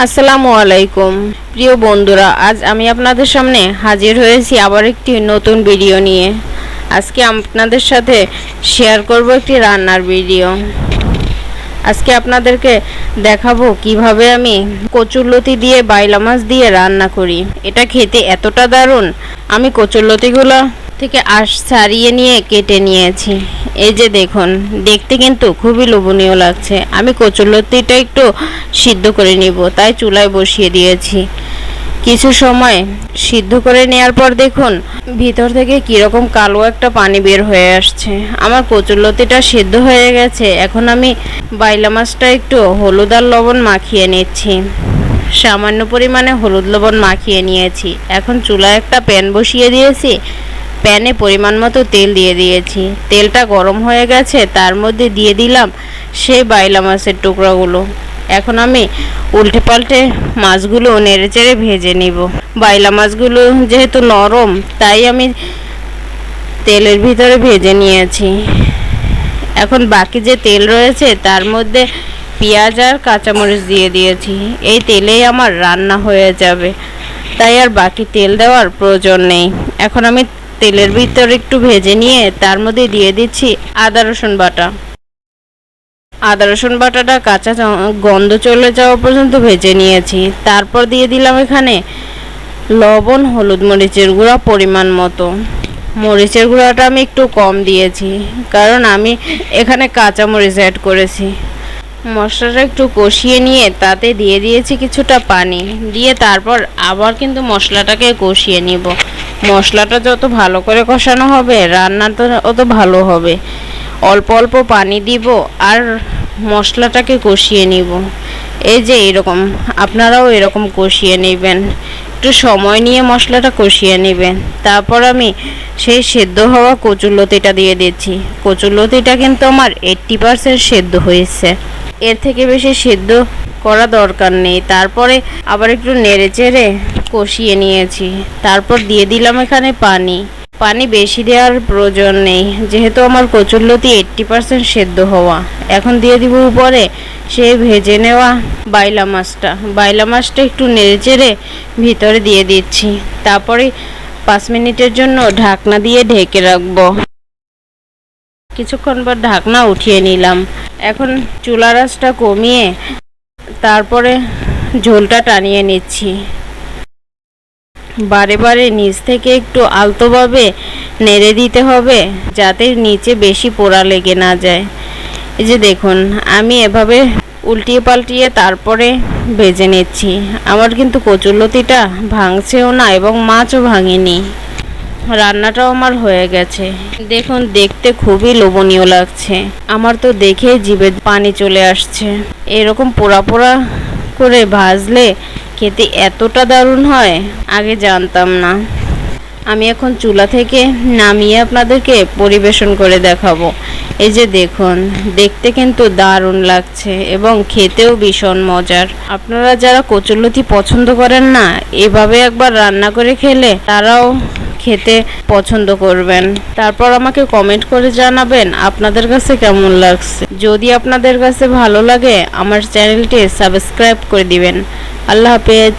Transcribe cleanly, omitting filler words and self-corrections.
আসসালামু আলাইকুম প্রিয় বন্ধুরা, আজ আমি আপনাদের সামনে হাজির হয়েছি আবার একটি নতুন ভিডিও নিয়ে। আজকে আপনাদের সাথে শেয়ার করব একটি রান্নার ভিডিও। আজকে আপনাদেরকে দেখাবো কিভাবে আমি কচুরলতি দিয়ে বাইলা মাছ দিয়ে রান্না করি। এটা খেতে এতটা দারুণ। আমি কচুরলতিগুলো থেকে আঁশ ছাড়িয়ে নিয়ে কেটে নিয়েছি। এই যে দেখুন, দেখতে কিন্তু খুবই লোভনীয় লাগছে। আমি কচুরলতিটা একটু সিদ্ধ করে নিব, তাই চুলায় বসিয়ে দিয়েছি। কিছু সময় সিদ্ধ করে নেওয়ার পর দেখুন ভিতর থেকে কীরকম কালো একটা পানি বের হয়ে আসছে। আমার কচুরলতিটা সিদ্ধ হয়ে গেছে। এখন আমি বাইলা মাছটা একটু হলুদ আর লবণ মাখিয়ে নিচ্ছি। সামান্য পরিমাণে হলুদ লবণ মাখিয়ে নিয়েছি। এখন চুলায় একটা প্যান বসিয়ে দিয়েছি। প্যানে পরিমাণ মতো তেল দিয়ে দিয়েছি। তেলটা গরম হয়ে গেছে, তার মধ্যে দিয়ে দিলাম সেই বাইলা মাছের টুকরাগুলো। এখন আমি উল্টে পাল্টে মাছগুলো নেড়েচেড়ে ভেজে নিব। বাইলা মাছগুলো যেহেতু নরম, তাই আমি তেলের ভিতরে ভেজে নিয়েছি। এখন বাকি যে তেল রয়েছে তার মধ্যে পেঁয়াজ আর কাঁচামরিচ দিয়ে দিয়েছি। এই তেলেই আমার রান্না হয়ে যাবে, তাই আর বাকি তেল দেওয়ার প্রয়োজন নেই। এখন আমি তেলের ভিতর একটু ভেজে নিয়ে তার মধ্যে দিয়ে দিচ্ছি আদা রসুন বাটা। আদা রসুন বাটাটা কাঁচা গন্ধ চলে যাওয়া পর্যন্ত ভেজে নিয়েছি। তারপর দিয়ে দিলাম এখানে লবণ, হলুদ, মরিচের গুঁড়া পরিমাণ মতো। মরিচের গুঁড়াটা আমি একটু কম দিয়েছি, কারণ আমি এখানে কাঁচা মরিচ অ্যাড করেছি। মশলাটা একটু কষিয়ে নিয়ে তাতে দিয়ে দিয়েছি কিছুটা পানি দিয়ে, তারপর আবার কিন্তু মশলাটাকে কষিয়ে নিব। মশলাটা যত ভালো করে কষানো হবে রান্নাটা অত ভালো হবে। অল্প অল্প পানি দিব আর মশলাটাকে কষিয়ে নিব। এই যে এরকম, আপনারাও এরকম কষিয়ে নেবেন। একটু সময় নিয়ে মশলাটা কষিয়ে নেবেন। তারপর আমি সেই সেদ্ধ হওয়া কচুরলতিটা দিয়ে দিচ্ছি। কচুরলতিটা কিন্তু আমার 80% সেদ্ধ হয়েছে, এর থেকে বেশি সেদ্ধ করা দরকার নেই। তারপরে আবার একটু নেড়েচেড়ে কষিয়ে নিয়েছি। তারপর দিয়ে দিলাম এখানে পানি। পানি বেশি দেওয়ার প্রয়োজন নেই, যেহেতু আমার কচুরলতি 80% সেদ্ধ হওয়া। এখন দিয়ে দিব উপরে সেই ভেজে নেওয়া বাইলা মাছটা। বাইলা মাছটা একটু নেড়েচেড়ে ভিতরে দিয়ে দিচ্ছি। তারপরে 5 মিনিটের জন্য ঢাকনা দিয়ে ঢেকে রাখবো। কিছুক্ষণ পর ঢাকনা উঠিয়ে নিলাম। এখন চুলার আঁচটা কমিয়ে তারপরে ঝোলটা টানিয়ে নিচ্ছি। বারে বারে নিচ থেকে একটু আলতোভাবে নেড়ে দিতে হবে, যাতে নিচে বেশি পোড়া লেগে না যায়। এই যে দেখুন, আমি এভাবে উল্টিয়ে পাল্টিয়ে তারপরে ভেজে নিচ্ছি। আমার কিন্তু কচুরলতিটা ভাঙছেও না এবং মাছও ভাঙেনি। রান্নাটাও আমার হয়ে গেছে। দেখুন, দেখতে খুবই লোভনীয় লাগছে। আমার তো দেখে জিভে পানি চলে আসছে। এরকম পোড়া পোড়া করে ভাজলে খেতে এতটা দারুণ হয়, আগে জানতাম না। আমি এখন চুলা থেকে নামিয়ে আপনাদেরকে পরিবেশন করে দেখাবো। এই যে দেখুন, দেখতে কিন্তু দারুণ লাগছে এবং খেতেও ভীষণ মজার। আপনারা যারা কচুরলতি পছন্দ করেন না, এভাবে একবার রান্না করে খেলে তারাও খেতে পছন্দ করবেন। তারপর আমাকে কমেন্ট করে জানাবেন আপনাদের কাছে কেমন লাগছে। যদি আপনাদের কাছে ভালো লাগে আমার চ্যানেলটি সাবস্ক্রাইব করে দিবেন। আল্লাহ হাফেজ।